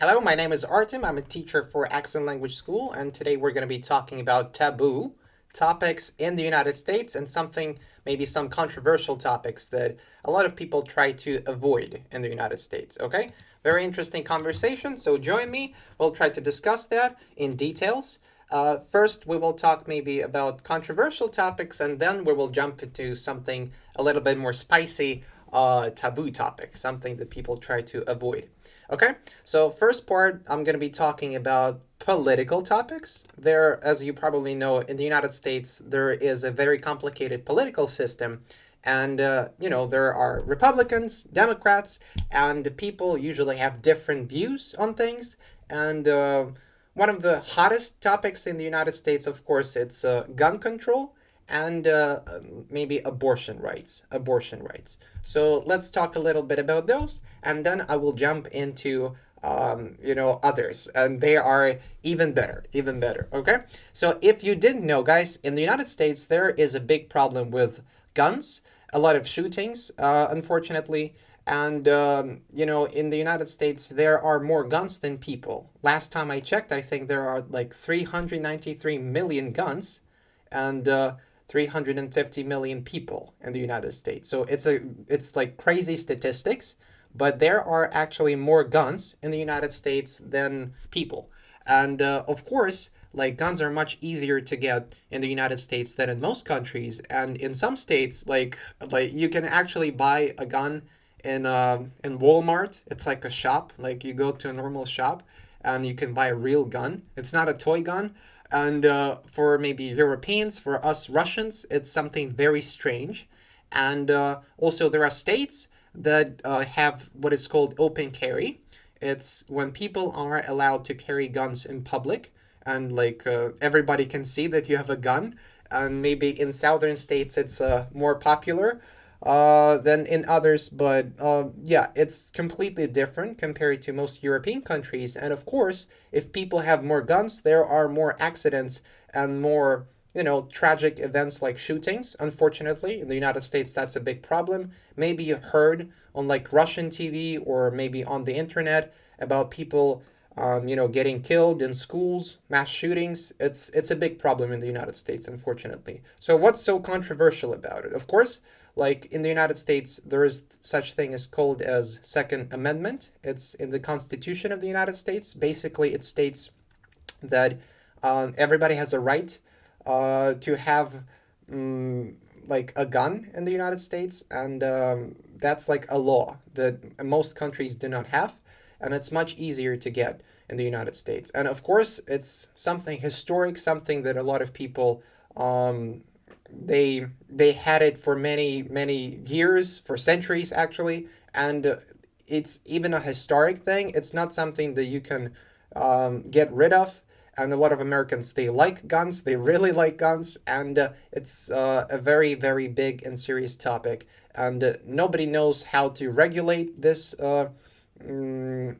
Hello, my name is Artem. I'm a teacher for Accent Language School, and today we're going to be talking about taboo topics in the United States and maybe some controversial topics that a lot of people try to avoid in the United States. Okay? Very interesting conversation, so join me. We'll try to discuss that in details. First, we will talk maybe about controversial topics, and then we will jump into something a little bit more spicy, taboo topic, something that people try to avoid. Okay, so first part, I'm going to be talking about political topics. There, as you probably know, in the United States, there is a very complicated political system. And, there are Republicans, Democrats, and people usually have different views on things. And one of the hottest topics in the United States, of course, it's gun control and maybe abortion rights. Abortion rights. So let's talk a little bit about those, and then I will jump into others, and they are even better, even better. Okay. So if you didn't know, guys, in the United States there is a big problem with guns, a lot of shootings, unfortunately. And in the United States, there are more guns than people. Last time I checked, I think there are like 393 million guns, and 350 million people in the United States. So it's like crazy statistics, but there are actually more guns in the United States than people. And of course, like guns are much easier to get in the United States than in most countries. And in some states, like you can actually buy a gun in Walmart. It's like a shop. Like you go to a normal shop and you can buy a real gun. It's not a toy gun. And for maybe Europeans, for us Russians, it's something very strange. And also, there are states that have what is called open carry. It's when people are allowed to carry guns in public, and like everybody can see that you have a gun. And maybe in southern states, it's more popular than in others. But yeah, it's completely different compared to most European countries. And of course, if people have more guns, there are more accidents and more, tragic events like shootings. Unfortunately, in the United States, that's a big problem. Maybe you heard on like Russian TV or maybe on the internet about people getting killed in schools, mass shootings. It's a big problem in the United States, unfortunately. So what's so controversial about it? Of course, like in the United States, there is such thing as called as Second Amendment. It's in the Constitution of the United States. Basically, it states that everybody has a right to have like a gun in the United States, and that's like a law that most countries do not have, and it's much easier to get in the United States. And of course, it's something historic, something that a lot of people they had it for many years, for centuries actually, and it's even a historic thing. It's not something that you can get rid of. And a lot of Americans, they like guns, they really like guns, and it's a very, very big and serious topic. And nobody knows how to regulate this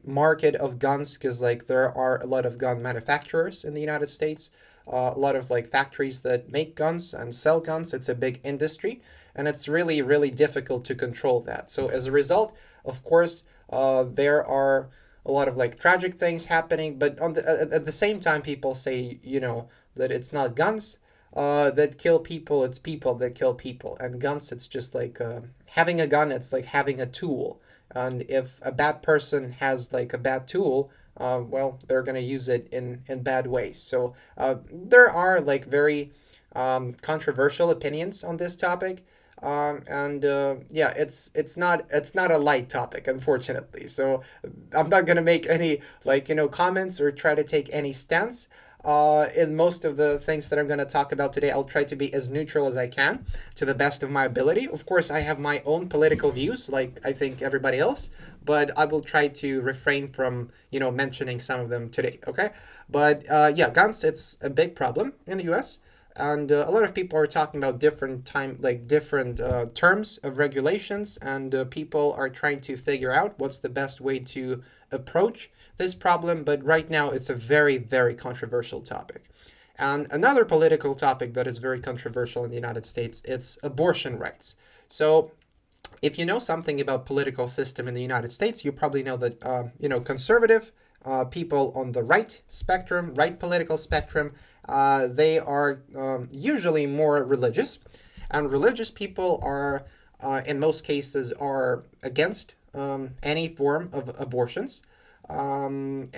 market of guns, because like there are a lot of gun manufacturers in the United States, a lot of like factories that make guns and sell guns. It's a big industry, and it's really, really difficult to control that. So as a result, of course, there are a lot of like tragic things happening, but at the same time, people say, that it's not guns that kill people, it's people that kill people. And guns, it's just like having a gun, it's like having a tool. And if a bad person has like a bad tool, well, they're going to use it in bad ways. So there are like very controversial opinions on this topic. And yeah, it's not a light topic, unfortunately. So I'm not gonna make any like comments or try to take any stance. In most of the things that I'm gonna talk about today, I'll try to be as neutral as I can to the best of my ability. Of course, I have my own political views, like I think everybody else, but I will try to refrain from mentioning some of them today. Okay, but yeah, guns, it's a big problem in the U.S. And a lot of people are talking about different terms of regulations, and people are trying to figure out what's the best way to approach this problem. But right now, it's a very, very controversial topic. And another political topic that is very controversial in the United States, it's abortion rights. So if you know something about political system in the United States, you probably know that conservative people on the right spectrum, right political spectrum, they are usually more religious, and religious people are, in most cases, are against any form of abortions. And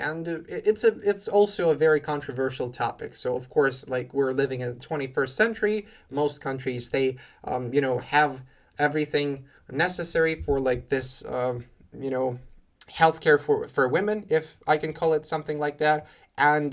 it's also a very controversial topic. So of course, like, we're living in the 21st century. Most countries, they have everything necessary for like this healthcare for women, if I can call it something like that. And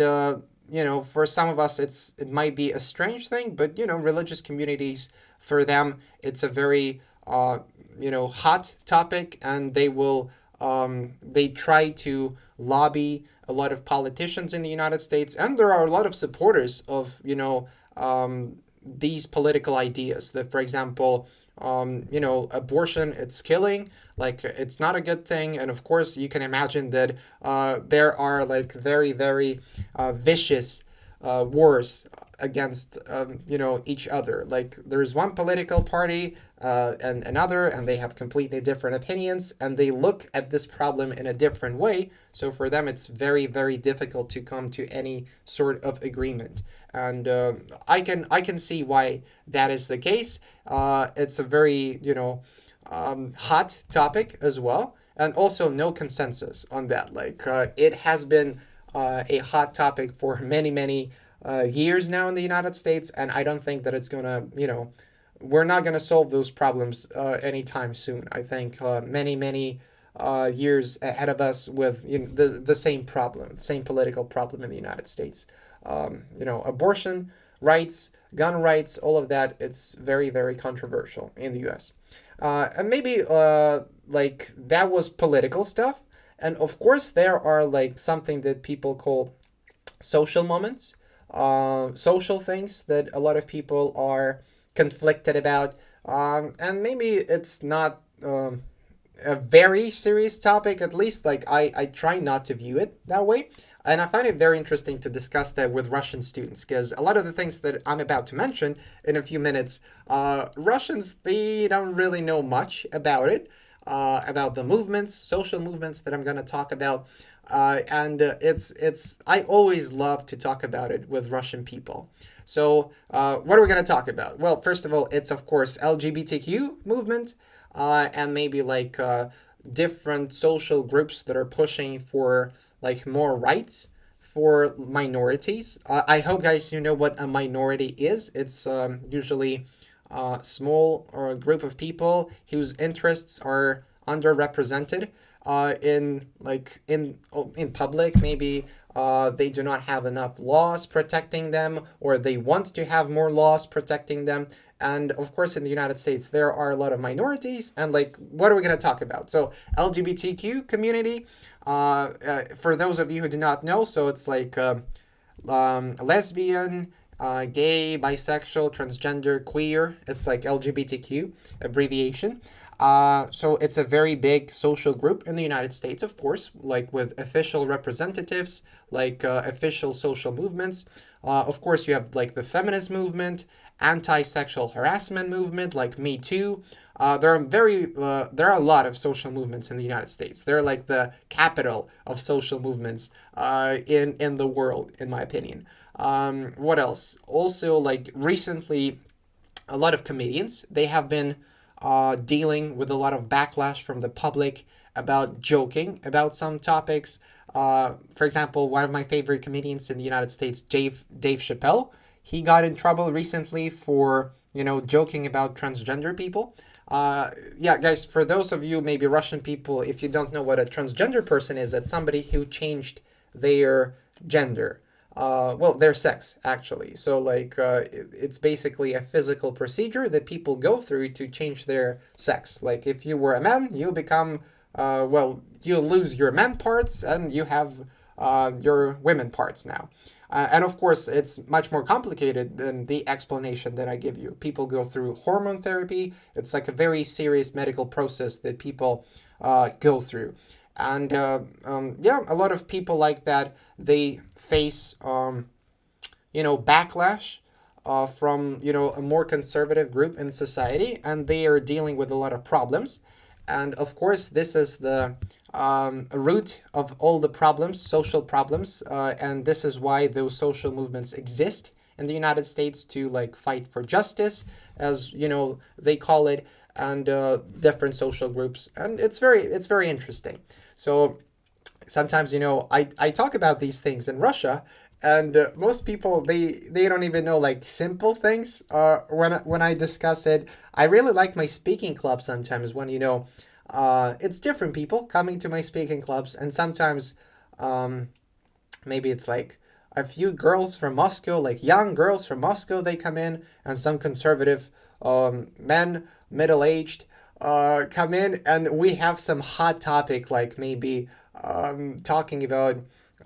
for some of us, it might be a strange thing, but religious communities, for them, it's a very hot topic, and they try to lobby a lot of politicians in the United States, and there are a lot of supporters of these political ideas. That, for example, abortion, it's killing, like, it's not a good thing. And of course, you can imagine that there are like very, very vicious wars against each other. Like, there's one political party and another, and they have completely different opinions, and they look at this problem in a different way. So for them, it's very, very difficult to come to any sort of agreement. And I can see why that is the case. It's a very hot topic as well, and also no consensus on that. Like, it has been a hot topic for many, many years now in the United States, and I don't think that it's gonna, we're not gonna solve those problems anytime soon. I think many, many years ahead of us with the same problem, the same political problem in the United States. Abortion rights, gun rights, all of that, it's very, very controversial in the U.S. And maybe like, that was political stuff. And of course, there are like something that people call social moments, social things that a lot of people are conflicted about. And maybe it's not a very serious topic, at least like I try not to view it that way. And I find it very interesting to discuss that with Russian students, because a lot of the things that I'm about to mention in a few minutes, Russians, they don't really know much about it, about the movements, social movements that I'm going to talk about. And I always love to talk about it with Russian people. So what are we going to talk about? Well, first of all, it's of course LGBTQ movement, and maybe like different social groups that are pushing for like more rights for minorities. I hope, guys, you know what a minority is. It's usually a small or a group of people whose interests are underrepresented in public. Maybe they do not have enough laws protecting them, or they want to have more laws protecting them. And of course, in the United States, there are a lot of minorities. And like, what are we going to talk about? So LGBTQ community, for those of you who do not know, so it's like lesbian, gay, bisexual, transgender, queer. It's like LGBTQ abbreviation. So it's a very big social group in the United States, of course, like with official representatives, like official social movements. Of course, you have like the feminist movement, anti-sexual harassment movement, like Me Too. There are a lot of social movements in the United States. They're like the capital of social movements in the world, in my opinion. What else? Also, like recently, a lot of comedians, they have been dealing with a lot of backlash from the public about joking about some topics. For example, one of my favorite comedians in the United States, Dave Chappelle, he got in trouble recently for, joking about transgender people. Yeah, guys, for those of you, maybe Russian people, if you don't know what a transgender person is, it's somebody who changed their gender. Their sex, actually. So, like, it's basically a physical procedure that people go through to change their sex. Like, if you were a man, you become, you lose your man parts and you have your women parts now. And of course, it's much more complicated than the explanation that I give you. People go through hormone therapy. It's like a very serious medical process that people go through. And a lot of people like that, they face, backlash from, a more conservative group in society, and they are dealing with a lot of problems. And of course, this is the root of all the problems, social problems, and this is why those social movements exist in the United States to like fight for justice, as they call it, and different social groups, and it's very interesting. So sometimes I talk about these things in Russia, and most people they don't even know like simple things. When I discuss it, I really like my speaking club sometimes when it's different people coming to my speaking clubs, and sometimes maybe it's like a few girls from Moscow, like young girls from Moscow, they come in, and some conservative men, middle aged, come in, and we have some hot topic like maybe talking about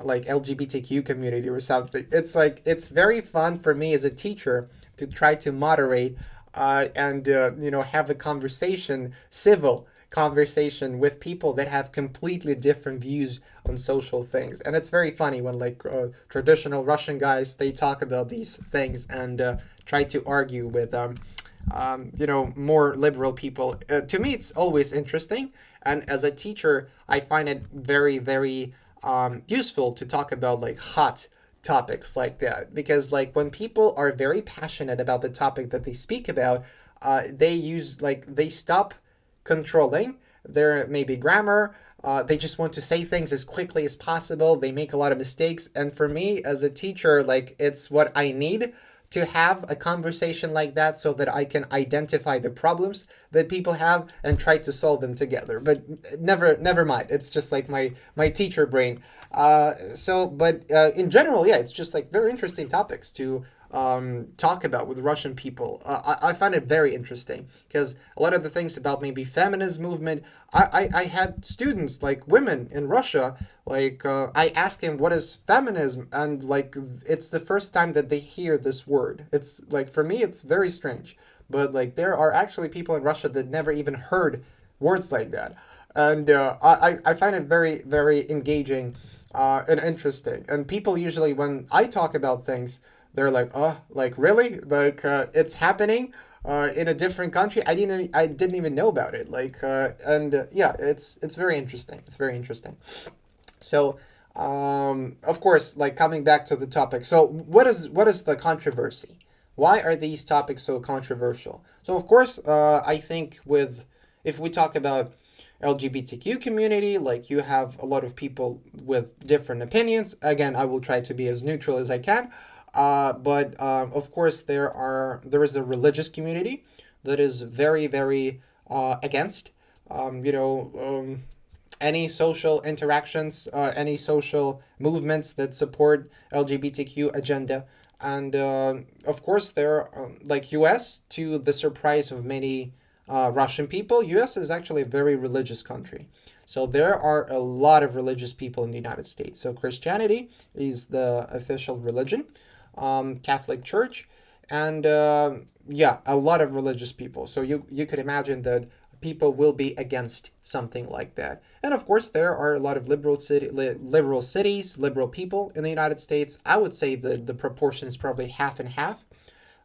like LGBTQ community or something. It's very fun for me as a teacher to try to moderate and have a conversation, civil conversation with people that have completely different views on social things. And it's very funny when like traditional Russian guys, they talk about these things and try to argue with more liberal people. To me, it's always interesting. And as a teacher, I find it very, very useful to talk about like hot topics like that, because like when people are very passionate about the topic that they speak about, they stop controlling their maybe grammar. They just want to say things as quickly as possible. They make a lot of mistakes, and for me as a teacher, like it's what I need to have a conversation like that so that I can identify the problems that people have and try to solve them together. But never mind. It's just like my teacher brain. But in general, yeah, it's just like very interesting topics to talk about with Russian people. I find it very interesting because a lot of the things about maybe feminist movement, I had students like women in Russia, like I asked him what is feminism, and like it's the first time that they hear this word. It's like for me it's very strange, but like there are actually people in Russia that never even heard words like that, and I find it very very engaging and interesting. And people usually when I talk about things, they're like, oh, like really? Like it's happening in a different country? I didn't even know about it. Like yeah, it's very interesting. It's very interesting. So of course, like coming back to the topic. So what is the controversy? Why are these topics so controversial? So of course, I think with if we talk about LGBTQ community, like you have a lot of people with different opinions. Again, I will try to be as neutral as I can. But of course, there is a religious community that is very, very against, any social interactions, any social movements that support LGBTQ agenda. And of course, like U.S., to the surprise of many Russian people, U.S. is actually a very religious country. So there are a lot of religious people in the United States. So Christianity is the official religion, Catholic Church, and yeah, a lot of religious people. So you could imagine that people will be against something like that. And of course, there are a lot of liberal cities, liberal people in the United States. I would say that the proportion is probably half and half.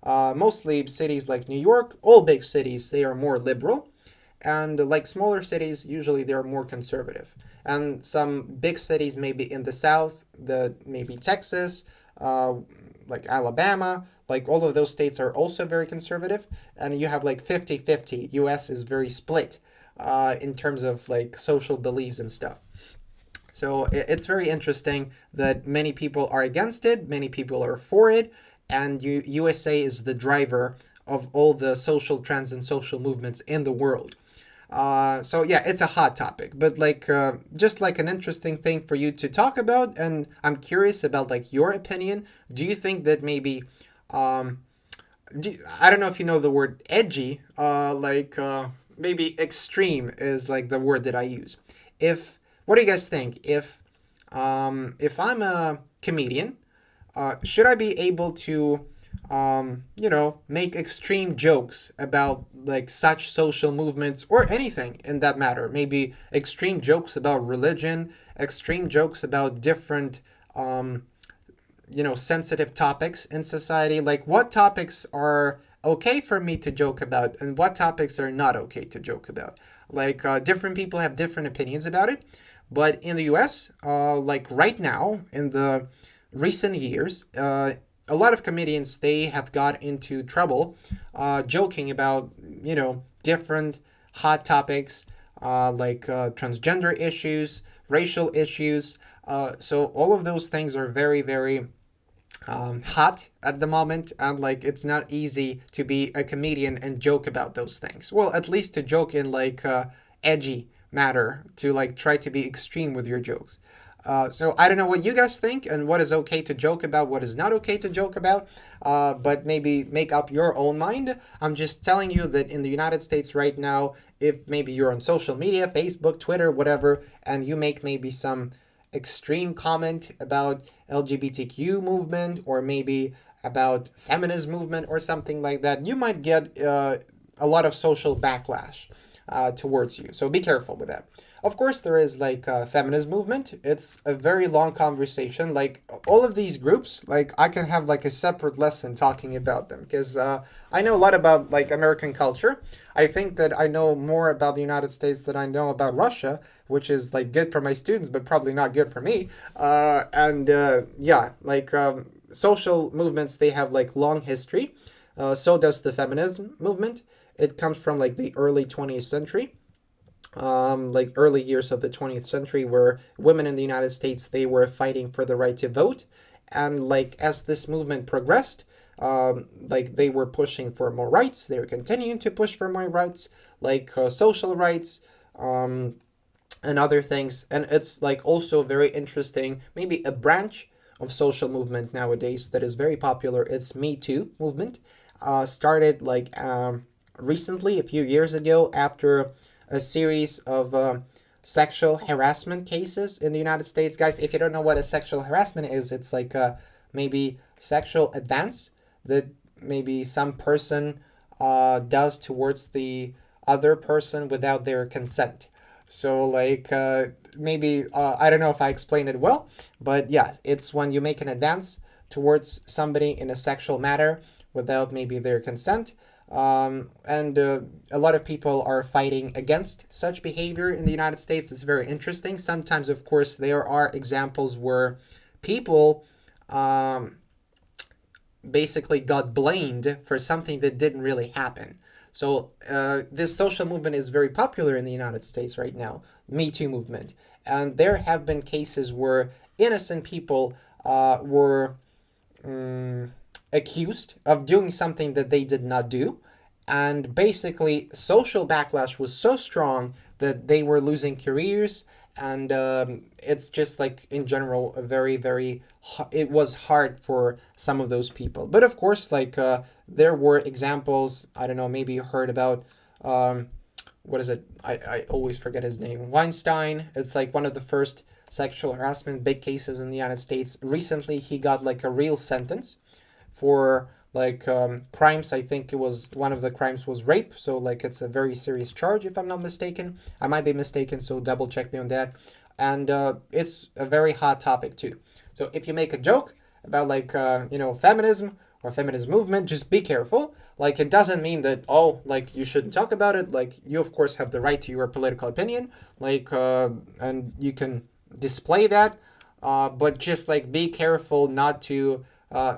Mostly cities like New York, all big cities, they are more liberal. And like smaller cities, usually they're more conservative. And some big cities, maybe in the South, maybe Texas, like Alabama, like all of those states are also very conservative. And you have like 50-50. US is very split in terms of like social beliefs and stuff. So it's very interesting that many people are against it, many people are for it, and USA is the driver of all the social trends and social movements in the world. So yeah, it's a hot topic, but like just like an interesting thing for you to talk about, and I'm curious about like your opinion. Do you think that maybe I don't know if you know the word edgy, maybe extreme is like the word that I use. If What do you guys think if I'm a comedian, should I be able to make extreme jokes about like such social movements or anything in that matter? Maybe extreme jokes about religion, extreme jokes about different, sensitive topics in society. Like what topics are okay for me to joke about and what topics are not okay to joke about? Like different people have different opinions about it. But in the US, like right now, in the recent years, a lot of comedians, they have got into trouble joking about, different hot topics like transgender issues, racial issues. So all of those things are very, very hot at the moment, and like it's not easy to be a comedian and joke about those things. Well, at least to joke in like edgy matter, to like try to be extreme with your jokes. So I don't know what you guys think and what is okay to joke about, what is not okay to joke about, but maybe make up your own mind. I'm just telling you that in the United States right now, if maybe you're on social media, Facebook, Twitter, whatever, and you make maybe some extreme comment about LGBTQ movement or maybe about feminist movement or something like that, you might get a lot of social backlash towards you. So be careful with that. Of course, there is like a feminist movement. It's a very long conversation. Like all of these groups, like I can have like a separate lesson talking about them because I know a lot about like American culture. I think that I know more about the United States than I know about Russia, which is like good for my students, but probably not good for me. Yeah, like social movements, they have like long history. So does the feminism movement. It comes from like the early 20th century. Like early years of the 20th century, where women in the United States, they were fighting for the right to vote, and like as this movement progressed, like they were pushing for more rights. They were continuing to push for more rights, like social rights, and other things. And it's like also very interesting, maybe a branch of social movement nowadays that is very popular. It's Me Too movement. Started like recently, a few years ago, after a series of sexual harassment cases in the United States. Guys, if you don't know what a sexual harassment is, it's like maybe sexual advance that maybe some person does towards the other person without their consent. So like maybe, I don't know if I explained it well, but yeah, it's when you make an advance towards somebody in a sexual matter without maybe their consent. And a lot of people are fighting against such behavior in the United States. It's very interesting. Sometimes, of course, there are examples where people basically got blamed for something that didn't really happen. So this social movement is very popular in the United States right now, Me Too movement. And there have been cases where innocent people were accused of doing something that they did not do. And basically, social backlash was so strong that they were losing careers. And it's just like, in general, a very, very, it was hard for some of those people. But of course, like there were examples, I don't know, maybe you heard about, what is it? I always forget his name. Weinstein. It's like one of the first sexual harassment big cases in the United States. Recently, he got like a real sentence for like crimes. I think it was one of the crimes was rape, so like it's a very serious charge if I'm not mistaken. I might be mistaken, so double check me on that. And it's a very hot topic too. So if you make a joke about like feminism or feminist movement, just be careful. Like it doesn't mean that like you shouldn't talk about it. Like you of course have the right to your political opinion, like and you can display that, but just like be careful not to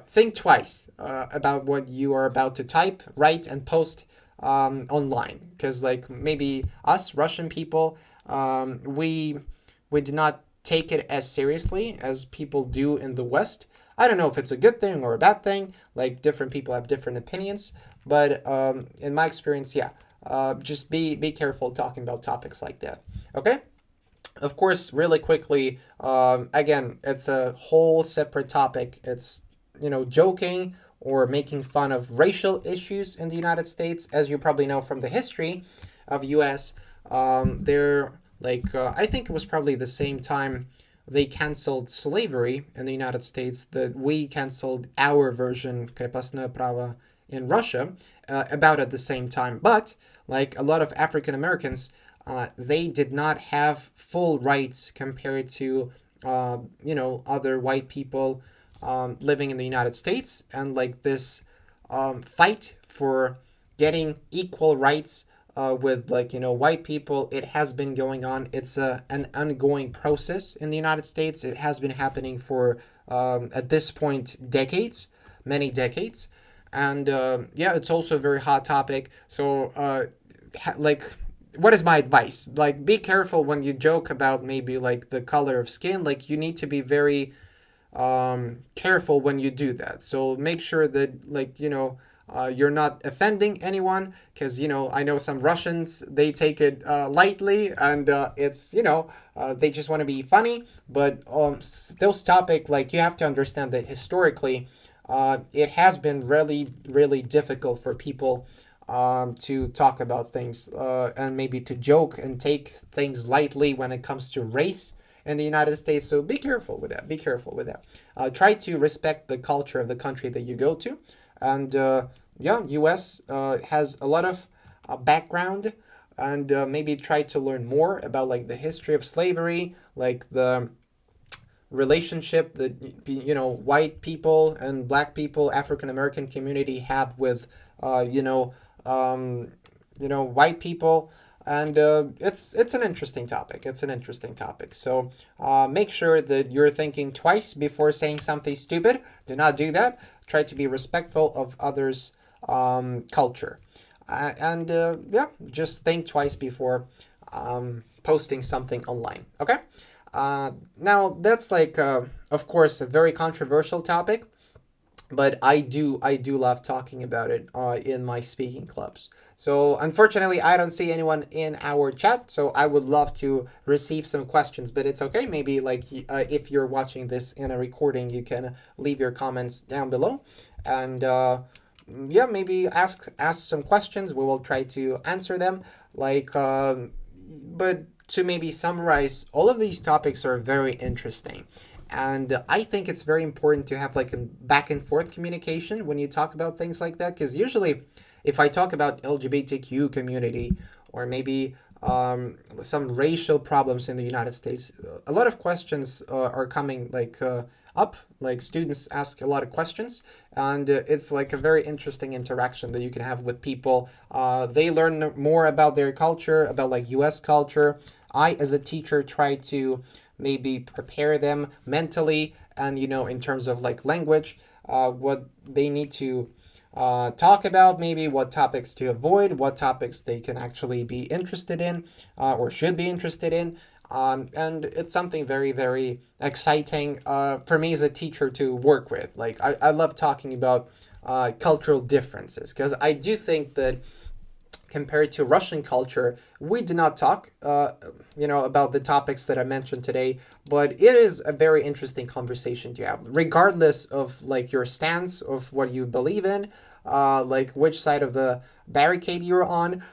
think twice about what you are about to type, write, and post online. Because like maybe us Russian people, we do not take it as seriously as people do in the West. I don't know if it's a good thing or a bad thing. Like different people have different opinions, but in my experience, yeah, just be careful talking about topics like that. Okay. Of course, really quickly, again, it's a whole separate topic. It's joking or making fun of racial issues in the United States. As you probably know from the history of US, they're like, I think it was probably the same time they canceled slavery in the United States that we canceled our version, крепостное право, in Russia, about at the same time. But like a lot of African Americans, they did not have full rights compared to, other white people living in the United States. And like this fight for getting equal rights with like, white people. It has been going on. It's an ongoing process in the United States. It has been happening for, at this point, decades, many decades. And yeah, it's also a very hot topic. So like, what is my advice? Like, be careful when you joke about maybe like the color of skin. Like, you need to be very careful when you do that. So make sure that, like, you're not offending anyone, because I know some Russians, they take it lightly, and it's they just want to be funny. But those topic, like, you have to understand that historically, it has been really, really difficult for people to talk about things and maybe to joke and take things lightly when it comes to race in the United States. So be careful with that. Be careful with that. Try to respect the culture of the country that you go to. And yeah, US has a lot of background, and maybe try to learn more about like the history of slavery, like the relationship that white people and black people, African American community have with white people. And it's an interesting topic. It's an interesting topic. So make sure that you're thinking twice before saying something stupid. Do not do that. Try to be respectful of others' culture. And yeah, just think twice before posting something online. Okay? Now, that's like, of course, a very controversial topic. But I do love talking about it in my speaking clubs. So unfortunately, I don't see anyone in our chat. So I would love to receive some questions, but it's okay. Maybe like if you're watching this in a recording, you can leave your comments down below, and yeah, maybe ask some questions. We will try to answer them. Like, but to maybe summarize, all of these topics are very interesting. And I think it's very important to have like a back and forth communication when you talk about things like that. Because usually, if I talk about LGBTQ community, or maybe some racial problems in the United States, a lot of questions are coming like up. Like, students ask a lot of questions, and it's like a very interesting interaction that you can have with people. They learn more about their culture, about like US culture. I, as a teacher, try to maybe prepare them mentally, and in terms of like language, what they need to talk about, maybe what topics to avoid, what topics they can actually be interested in, or should be interested in. And it's something very, very exciting for me as a teacher to work with. Like, I love talking about cultural differences, because I do think that compared to Russian culture, we do not talk, about the topics that I mentioned today, but it is a very interesting conversation to have, regardless of like your stance of what you believe in, like which side of the barricade you're on,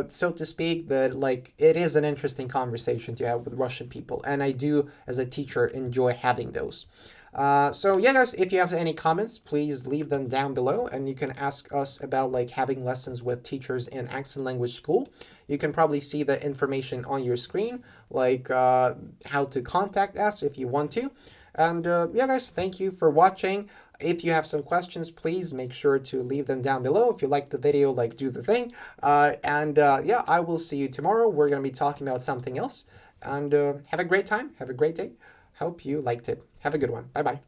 so to speak. But like, it is an interesting conversation to have with Russian people, and I do, as a teacher, enjoy having those. So yeah, guys, if you have any comments, please leave them down below, and you can ask us about like having lessons with teachers in accent language school. You can probably see the information on your screen, like how to contact us if you want to. And yeah, guys, thank you for watching. If you have some questions, please make sure to leave them down below. If you like the video, like, do the thing. And yeah, I will see you tomorrow. We're going to be talking about something else. And have a great time. Have a great day. Hope you liked it. Have a good one. Bye-bye.